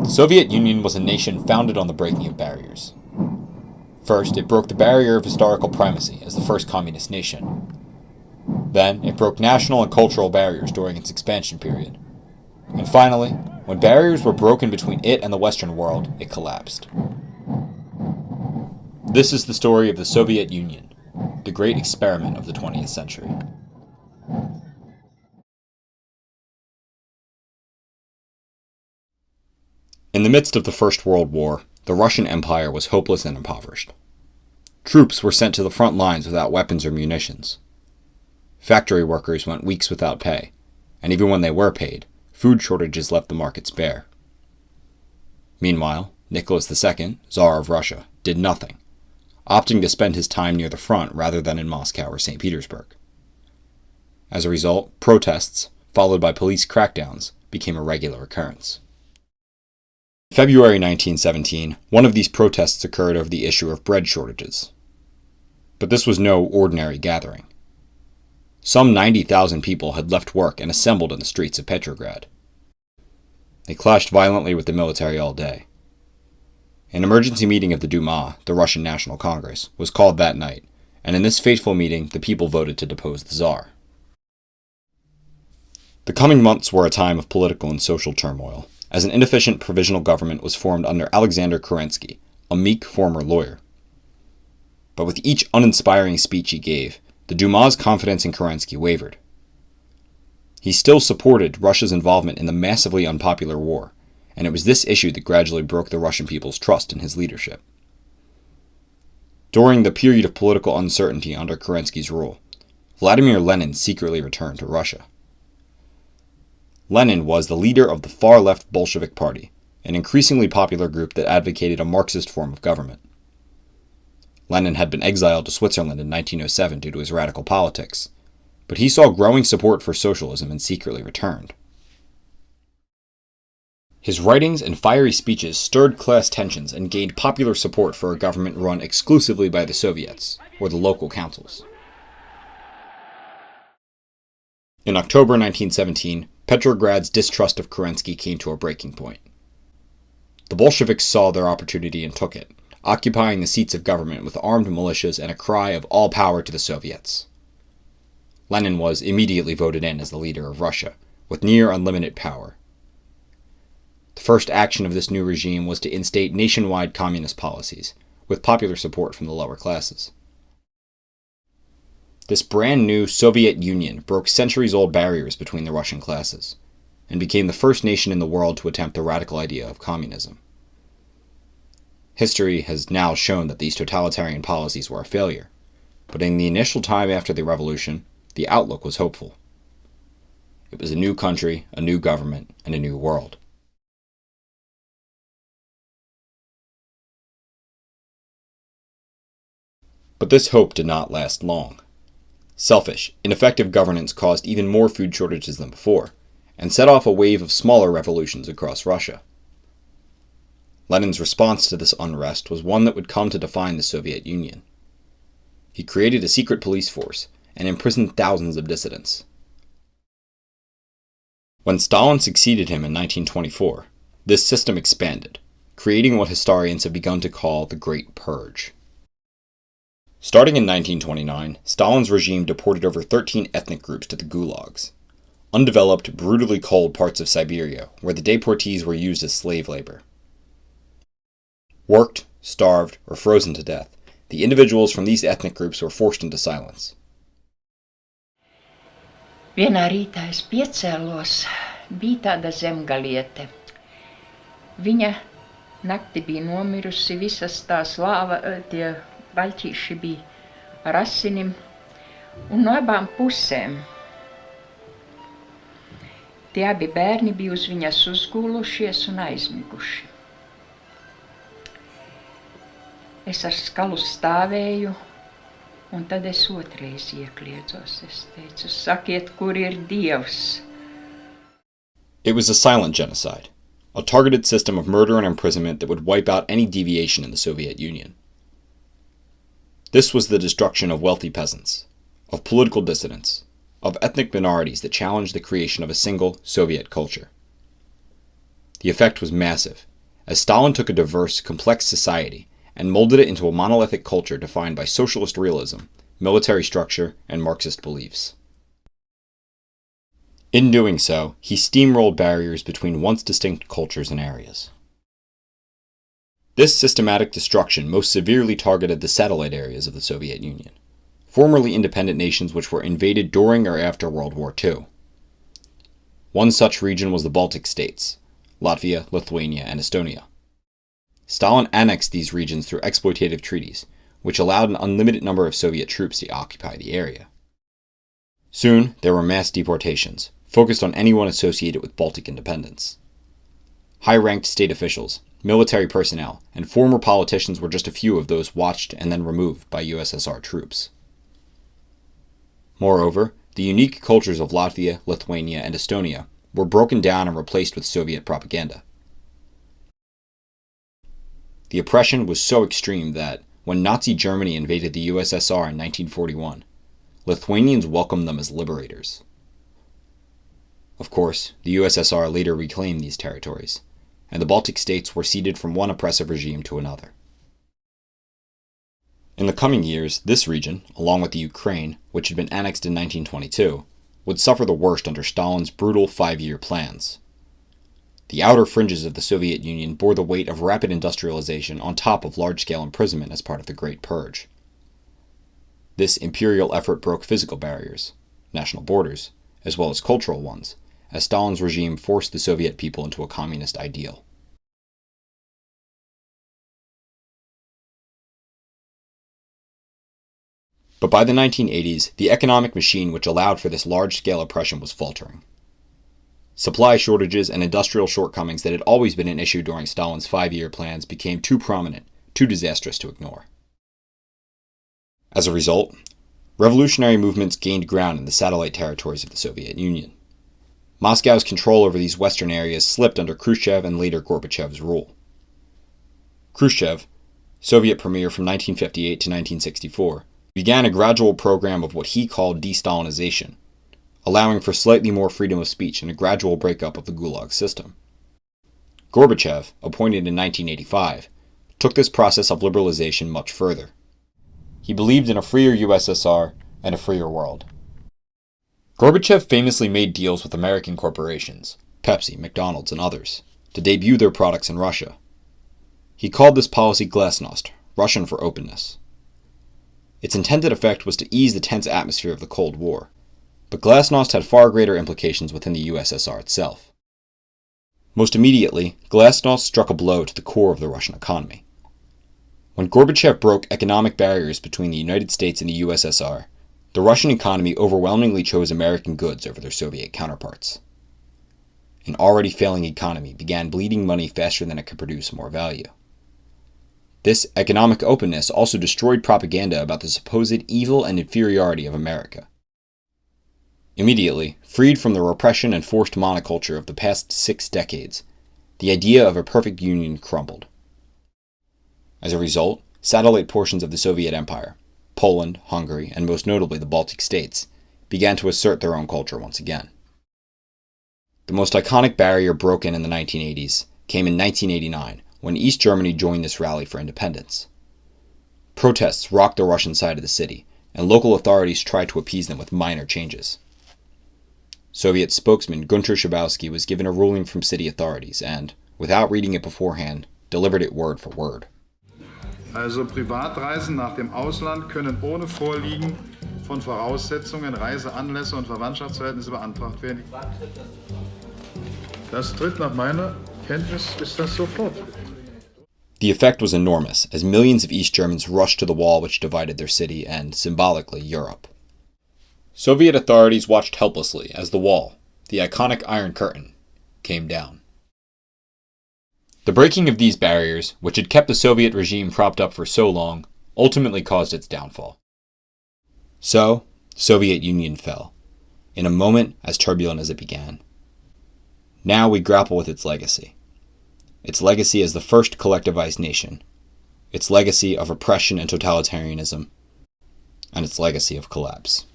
The Soviet Union was a nation founded on the breaking of barriers. First, it broke the barrier of historical primacy as the first communist nation. Then, it broke national and cultural barriers during its expansion period. And finally, when barriers were broken between it and the Western world, it collapsed. This is the story of the Soviet Union, the great experiment of the 20th century. In the midst of the First World War, the Russian Empire was hopeless and impoverished. Troops were sent to the front lines without weapons or munitions. Factory workers went weeks without pay, and even when they were paid, food shortages left the markets bare. Meanwhile, Nicholas II, Tsar of Russia, did nothing, opting to spend his time near the front rather than in Moscow or St. Petersburg. As a result, protests, followed by police crackdowns, became a regular occurrence. In February 1917, one of these protests occurred over the issue of bread shortages. But this was no ordinary gathering. Some 90,000 people had left work and assembled in the streets of Petrograd. They clashed violently with the military all day. An emergency meeting of the Duma, the Russian National Congress, was called that night, and in this fateful meeting, the people voted to depose the Tsar. The coming months were a time of political and social turmoil, as an inefficient provisional government was formed under Alexander Kerensky, a meek former lawyer. But with each uninspiring speech he gave, the Duma's confidence in Kerensky wavered. He still supported Russia's involvement in the massively unpopular war, and it was this issue that gradually broke the Russian people's trust in his leadership. During the period of political uncertainty under Kerensky's rule, Vladimir Lenin secretly returned to Russia. Lenin was the leader of the far-left Bolshevik Party, an increasingly popular group that advocated a Marxist form of government. Lenin had been exiled to Switzerland in 1907 due to his radical politics, but he saw growing support for socialism and secretly returned. His writings and fiery speeches stirred class tensions and gained popular support for a government run exclusively by the Soviets, or the local councils. In October 1917, Petrograd's distrust of Kerensky came to a breaking point. The Bolsheviks saw their opportunity and took it, occupying the seats of government with armed militias and a cry of all power to the Soviets. Lenin was immediately voted in as the leader of Russia, with near unlimited power. The first action of this new regime was to instate nationwide communist policies, with popular support from the lower classes. This brand new Soviet Union broke centuries-old barriers between the Russian classes, and became the first nation in the world to attempt the radical idea of communism. History has now shown that these totalitarian policies were a failure, but in the initial time after the revolution, the outlook was hopeful. It was a new country, a new government, and a new world. But this hope did not last long. Selfish, ineffective governance caused even more food shortages than before, and set off a wave of smaller revolutions across Russia. Lenin's response to this unrest was one that would come to define the Soviet Union. He created a secret police force and imprisoned thousands of dissidents. When Stalin succeeded him in 1924, this system expanded, creating what historians have begun to call the Great Purge. Starting in 1929, Stalin's regime deported over 13 ethnic groups to the gulags, undeveloped, brutally cold parts of Siberia where the deportees were used as slave labor. Worked, starved, or frozen to death, the individuals from these ethnic groups were forced into silence. Vienā rītā es piecēlos, bija tāda zemgaliete. Viņa nakti bija nomirusi, visas tās tie vaļķīši bija ar asinim, un no abām pusēm. Tie abi bērni bija uz viņas uzgūlušies un aizmiguši. Es ar skalu stāvēju, un tad es otrais iekliedzos. Es teicu, sakiet, kur ir Dievs? It was a silent genocide, a targeted system of murder and imprisonment that would wipe out any deviation in the Soviet Union. This was the destruction of wealthy peasants, of political dissidents, of ethnic minorities that challenged the creation of a single Soviet culture. The effect was massive, as Stalin took a diverse, complex society and molded it into a monolithic culture defined by socialist realism, military structure, and Marxist beliefs. In doing so, he steamrolled barriers between once distinct cultures and areas. This systematic destruction most severely targeted the satellite areas of the Soviet Union, formerly independent nations which were invaded during or after World War II. One such region was the Baltic states, Latvia, Lithuania, and Estonia. Stalin annexed these regions through exploitative treaties, which allowed an unlimited number of Soviet troops to occupy the area. Soon, there were mass deportations, focused on anyone associated with Baltic independence. High-ranked state officials, military personnel, and former politicians were just a few of those watched and then removed by USSR troops. Moreover, the unique cultures of Latvia, Lithuania, and Estonia were broken down and replaced with Soviet propaganda. The oppression was so extreme that, when Nazi Germany invaded the USSR in 1941, Lithuanians welcomed them as liberators. Of course, the USSR later reclaimed these territories, and the Baltic states were ceded from one oppressive regime to another. In the coming years, this region, along with the Ukraine, which had been annexed in 1922, would suffer the worst under Stalin's brutal 5-year plans. The outer fringes of the Soviet Union bore the weight of rapid industrialization on top of large-scale imprisonment as part of the Great Purge. This imperial effort broke physical barriers, national borders, as well as cultural ones, as Stalin's regime forced the Soviet people into a communist ideal. But by the 1980s, the economic machine which allowed for this large-scale oppression was faltering. Supply shortages and industrial shortcomings that had always been an issue during Stalin's 5-year plans became too prominent, too disastrous to ignore. As a result, revolutionary movements gained ground in the satellite territories of the Soviet Union. Moscow's control over these western areas slipped under Khrushchev and later Gorbachev's rule. Khrushchev, Soviet premier from 1958 to 1964, began a gradual program of what he called de-Stalinization, allowing for slightly more freedom of speech and a gradual breakup of the Gulag system. Gorbachev, appointed in 1985, took this process of liberalization much further. He believed in a freer USSR and a freer world. Gorbachev famously made deals with American corporations, Pepsi, McDonald's, and others, to debut their products in Russia. He called this policy Glasnost, Russian for openness. Its intended effect was to ease the tense atmosphere of the Cold War, but Glasnost had far greater implications within the USSR itself. Most immediately, Glasnost struck a blow to the core of the Russian economy. When Gorbachev broke economic barriers between the United States and the USSR, the Russian economy overwhelmingly chose American goods over their Soviet counterparts. An already failing economy began bleeding money faster than it could produce more value. This economic openness also destroyed propaganda about the supposed evil and inferiority of America. Immediately, freed from the repression and forced monoculture of the past 6 decades, the idea of a perfect union crumbled. As a result, satellite portions of the Soviet Empire, Poland, Hungary, and most notably the Baltic states, began to assert their own culture once again. The most iconic barrier broken in the 1980s came in 1989, when East Germany joined this rally for independence. Protests rocked the Russian side of the city, and local authorities tried to appease them with minor changes. Soviet spokesman Gunter Schabowski was given a ruling from city authorities and, without reading it beforehand, delivered it word for word. Also Privatreisen nach dem Ausland können ohne Vorliegen von Voraussetzungen, Reiseanlässe und Verwandtschaftsverhältnisse beantragt werden. Das tritt nach meiner Kenntnis ist das sofort. The effect was enormous, as millions of East Germans rushed to the wall which divided their city and, symbolically, Europe. Soviet authorities watched helplessly as the wall, the iconic Iron Curtain, came down. The breaking of these barriers, which had kept the Soviet regime propped up for so long, ultimately caused its downfall. So, the Soviet Union fell, in a moment as turbulent as it began. Now we grapple with its legacy as the first collectivized nation, its legacy of oppression and totalitarianism, and its legacy of collapse.